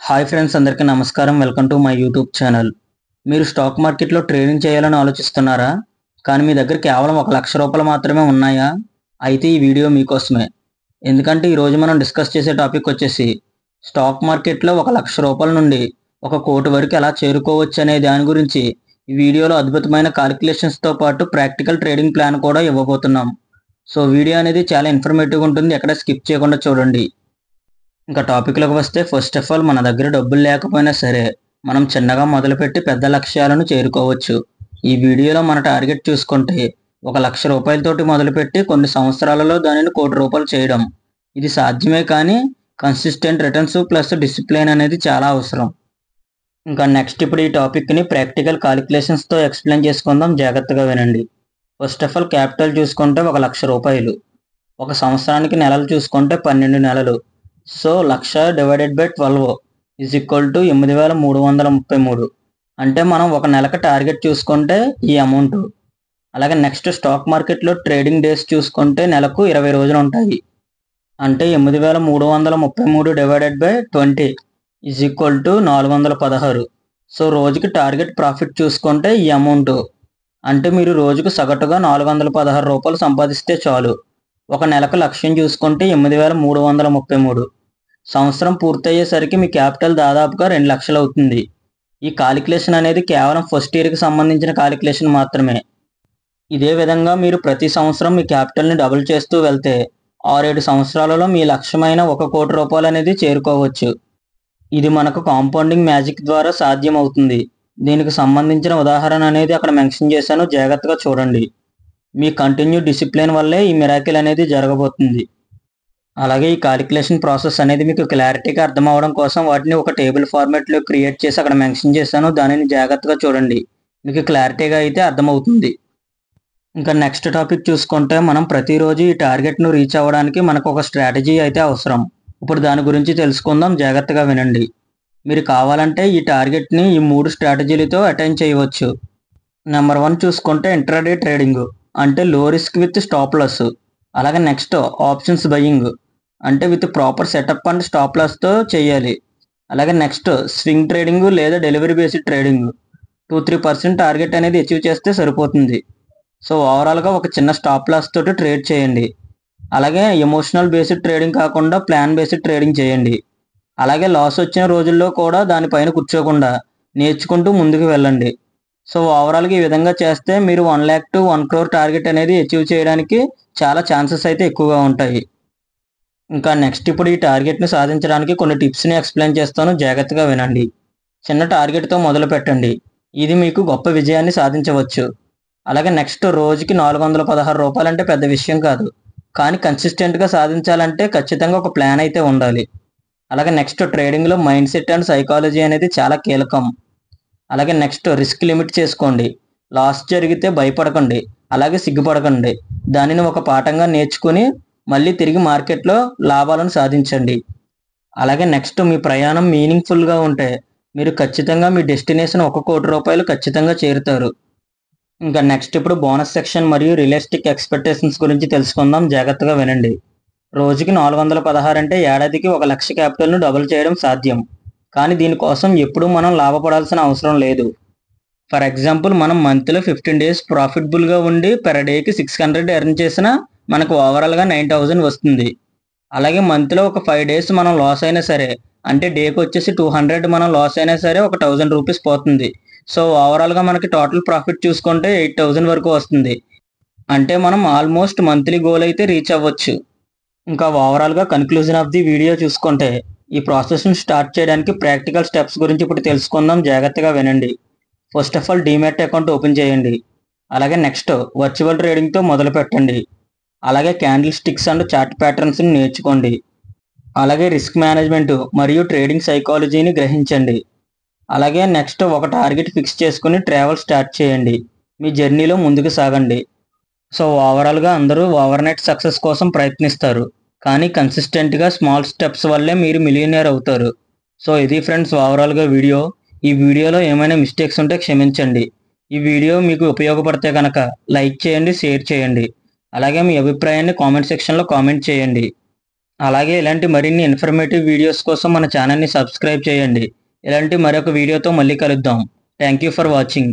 Hi friends, అందరికీ నమస్కారం. Welcome to my YouTube channel. మీరు స్టాక్ మార్కెట్లో ట్రేడింగ్ చేయాలని ఆలోచిస్తున్నారా? కానీ మీ దగ్గర కేవలం ₹1,00,000 మాత్రమే ఉన్నాయా? అయితే ఈ వీడియో మీకోసమే. ఎందుకంటే ఈరోజు మనం డిస్కస్ చేసే టాపిక్ వచ్చేసి స్టాక్ మార్కెట్లో ₹1,00,000 నుండి 1,00,00,000 వరకు ఎలా చేరుకోవచ్చు అనే దాని గురించి ఈ వీడియోలో అద్భుతమైన కాలిక్యులేషన్స్తో పాటు ప్రాక్టికల్ ట్రేడింగ్ ప్లాన్ కూడా ఇవ్వబోతున్నాం. సో వీడియో అనేది చాలా ఇన్ఫర్మేటివ్గా ఉంటుంది. ఎక్కడ స్కిప్ చేయకుండా చూడండి. ఇంకా టాపిక్లోకి వస్తే, ఫస్ట్ ఆఫ్ ఆల్ మన దగ్గర డబ్బులు లేకపోయినా సరే మనం చిన్నగా మొదలుపెట్టి పెద్ద లక్ష్యాలను చేరుకోవచ్చు. ఈ వీడియోలో మన టార్గెట్ చూసుకుంటే ₹1,00,000తోటి మొదలుపెట్టి కొన్ని సంవత్సరాలలో దానిని ₹1,00,00,000 చేయడం. ఇది సాధ్యమే, కానీ కన్సిస్టెంట్ రిటర్న్స్ ప్లస్ డిసిప్లిన్ అనేది చాలా అవసరం. ఇంకా నెక్స్ట్ ఇప్పుడు ఈ టాపిక్ని ప్రాక్టికల్ కాలిక్యులేషన్స్తో ఎక్స్ప్లెయిన్ చేసుకుందాం. జాగ్రత్తగా వినండి. ఫస్ట్ ఆఫ్ ఆల్ క్యాపిటల్ చూసుకుంటే ₹1,00,000. ఒక సంవత్సరానికి నెలలు చూసుకుంటే 12 నెలలు. So 1,00,000/12 is equal to 8,333. అంటే మనం ఒక నెలకు టార్గెట్ చూసుకుంటే ఈ అమౌంట్. అలాగే నెక్స్ట్ స్టాక్ మార్కెట్లో ట్రేడింగ్ డేస్ చూసుకుంటే నెలకు 20 రోజులు ఉంటాయి. అంటే 8,333/20 ఈజ్ ఈక్వల్ టు 416. సో రోజుకి టార్గెట్ ప్రాఫిట్ చూసుకుంటే ఈ అమౌంట్. అంటే మీరు రోజుకు సగటుగా ₹416 సంపాదిస్తే చాలు. ఒక నెలకు లక్ష్యం చూసుకుంటే 8,333. సంవత్సరం పూర్తయ్యేసరికి మీ క్యాపిటల్ దాదాపుగా 2 లక్షలు అవుతుంది. ఈ కాలిక్యులేషన్ అనేది కేవలం ఫస్ట్ ఇయర్కి సంబంధించిన కాలిక్యులేషన్ మాత్రమే. ఇదే విధంగా మీరు ప్రతి సంవత్సరం మీ క్యాపిటల్ని డబుల్ చేస్తూ వెళ్తే 6-7 సంవత్సరాలలో మీ లక్ష్యమైన ₹1,00,00,000 అనేది చేరుకోవచ్చు. ఇది మనకు కాంపౌండింగ్ మ్యాజిక్ ద్వారా సాధ్యం అవుతుంది. దీనికి సంబంధించిన ఉదాహరణ అనేది అక్కడ మెన్షన్ చేశాను, జాగ్రత్తగా చూడండి. మీ కంటిన్యూ డిసిప్లిన్ వల్లే ఈ మిరాకిల్ అనేది జరగబోతుంది. అలాగే ఈ కాలిక్యులేషన్ ప్రాసెస్ అనేది మీకు క్లారిటీగా అర్థం అవడం కోసం వాటిని ఒక టేబుల్ ఫార్మాట్లో క్రియేట్ చేసి అక్కడ మెన్షన్ చేశాను. దానిని జాగ్రత్తగా చూడండి, మీకు క్లారిటీగా అయితే అర్థమవుతుంది. ఇంకా నెక్స్ట్ టాపిక్ చూసుకుంటే, మనం ప్రతిరోజు ఈ టార్గెట్ను రీచ్ అవ్వడానికి మనకు ఒక స్ట్రాటజీ అయితే అవసరం. ఇప్పుడు దాని గురించి తెలుసుకుందాం, జాగ్రత్తగా వినండి. మీరు కావాలంటే ఈ టార్గెట్ని ఈ 3 స్ట్రాటజీలతో అటైన్ చేయవచ్చు. నెంబర్ 1 చూసుకుంటే ఇంట్రాడే ట్రేడింగ్, అంటే low risk with stop loss. అలాగే నెక్స్ట్ ఆప్షన్స్ బయింగ్, అంటే with proper setup and stop లాస్తో చేయాలి. అలాగే నెక్స్ట్ స్వింగ్ ట్రేడింగ్ లేదా డెలివరీ బేస్డ్ ట్రేడింగ్. 2-3% టార్గెట్ అనేది అచీవ్ చేస్తే సరిపోతుంది. సో ఓవరాల్గా ఒక చిన్న స్టాప్ లాస్ తోటి ట్రేడ్ చేయండి. అలాగే ఎమోషనల్ బేస్డ్ ట్రేడింగ్ కాకుండా ప్లాన్ బేస్డ్ ట్రేడింగ్ చేయండి. అలాగే లాస్ వచ్చిన రోజుల్లో కూడా దానిపైన కూర్చోకుండా నేర్చుకుంటూ ముందుకు వెళ్ళండి. సో ఓవరాల్గా ఈ విధంగా చేస్తే మీరు 1 lakh to 1 crore టార్గెట్ అనేది అచీవ్ చేయడానికి చాలా ఛాన్సెస్ అయితే ఎక్కువగా ఉంటాయి. ఇంకా నెక్స్ట్ ఇప్పుడు ఈ టార్గెట్ని సాధించడానికి కొన్ని టిప్స్ని ఎక్స్ప్లెయిన్ చేస్తాను, జాగ్రత్తగా వినండి. చిన్న టార్గెట్తో మొదలు పెట్టండి, ఇది మీకు గొప్ప విజయాన్ని సాధించవచ్చు. అలాగే నెక్స్ట్ రోజుకి ₹416 అంటే పెద్ద విషయం కాదు, కానీ కన్సిస్టెంట్గా సాధించాలంటే ఖచ్చితంగా ఒక ప్లాన్ అయితే ఉండాలి. అలాగే నెక్స్ట్ ట్రేడింగ్లో మైండ్ సెట్ అండ్ సైకాలజీ అనేది చాలా కీలకం. అలాగే నెక్స్ట్ రిస్క్ లిమిట్ చేసుకోండి. లాస్ జరిగితే భయపడకండి, అలాగే సిగ్గుపడకండి. దానిని ఒక పాఠంగా నేర్చుకుని మళ్ళీ తిరిగి మార్కెట్లో లాభాలను సాధించండి. అలాగే నెక్స్ట్ మీ ప్రయాణం మీనింగ్ఫుల్గా ఉంటే మీరు ఖచ్చితంగా మీ డెస్టినేషన్ ₹1,00,00,000 ఖచ్చితంగా చేరుతారు. ఇంకా నెక్స్ట్ ఇప్పుడు బోనస్ సెక్షన్ మరియు రియలిస్టిక్ ఎక్స్పెక్టేషన్స్ గురించి తెలుసుకుందాం, జాగ్రత్తగా వినండి. రోజుకి 416 అంటే ఏడాదికి 1,00,000 క్యాపిటల్ను డబుల్ చేయడం సాధ్యం. కానీ దీనికోసం ఎప్పుడూ మనం లాభపడాల్సిన అవసరం లేదు. ఫర్ ఎగ్జాంపుల్, మనం మంత్లో 15 days ప్రాఫిటబుల్గా ఉండి పెర్ డేకి 600 ఎర్న్ చేసినా మనకు ఓవరాల్గా 9,000 వస్తుంది. అలాగే మంత్లో ఒక 5 days మనం లాస్ అయినా సరే, అంటే డేకి వచ్చేసి 200 మనం లాస్ అయినా సరే ఒక ₹1,000 పోతుంది. సో ఓవరాల్గా మనకి టోటల్ ప్రాఫిట్ చూసుకుంటే 8,000 వరకు వస్తుంది. అంటే మనం ఆల్మోస్ట్ మంత్లీ గోల్ అయితే రీచ్ అవ్వచ్చు. ఇంకా ఓవరాల్గా కన్క్లూజన్ ఆఫ్ ది వీడియో చూసుకుంటే, ఈ ప్రాసెస్ని స్టార్ట్ చేయడానికి ప్రాక్టికల్ స్టెప్స్ గురించి ఇప్పుడు తెలుసుకుందాం, జాగ్రత్తగా వినండి. First of all demat account open చేయండి. అలాగే నెక్స్ట్ వర్చువల్ ట్రేడింగ్తో మొదలు పెట్టండి. అలాగే క్యాండిల్ స్టిక్స్ అండ్ చార్ట్ ప్యాటర్న్స్ని నేర్చుకోండి. అలాగే రిస్క్ మేనేజ్మెంట్ మరియు ట్రేడింగ్ సైకాలజీని గ్రహించండి. అలాగే నెక్స్ట్ ఒక టార్గెట్ ఫిక్స్ చేసుకుని ట్రావెల్ స్టార్ట్ చేయండి. మీ జర్నీలో ముందుకు సాగండి. సో ఓవరాల్గా అందరూ ఓవర్నైట్ సక్సెస్ కోసం ప్రయత్నిస్తారు, కానీ కన్సిస్టెంట్గా స్మాల్ స్టెప్స్ వల్లే మీరు మిలియనీర్ అవుతారు. సో ఇది ఫ్రెండ్స్ ఓవరాల్గా వీడియో. ఈ వీడియోలో ఏమైనా మిస్టేక్స్ ఉంటే క్షమించండి. ఈ వీడియో మీకు ఉపయోగపడితే కనుక లైక్ చేయండి, షేర్ చేయండి. అలాగే మీ అభిప్రాయాన్ని కామెంట్ సెక్షన్లో కామెంట్ చేయండి. అలాగే ఇలాంటి మరిన్ని ఇన్ఫర్మేటివ్ వీడియోస్ కోసం మన ఛానల్ని సబ్స్క్రైబ్ చేయండి. ఇలాంటి మరొక వీడియోతో మళ్ళీ కలుద్దాం. Thank you for watching.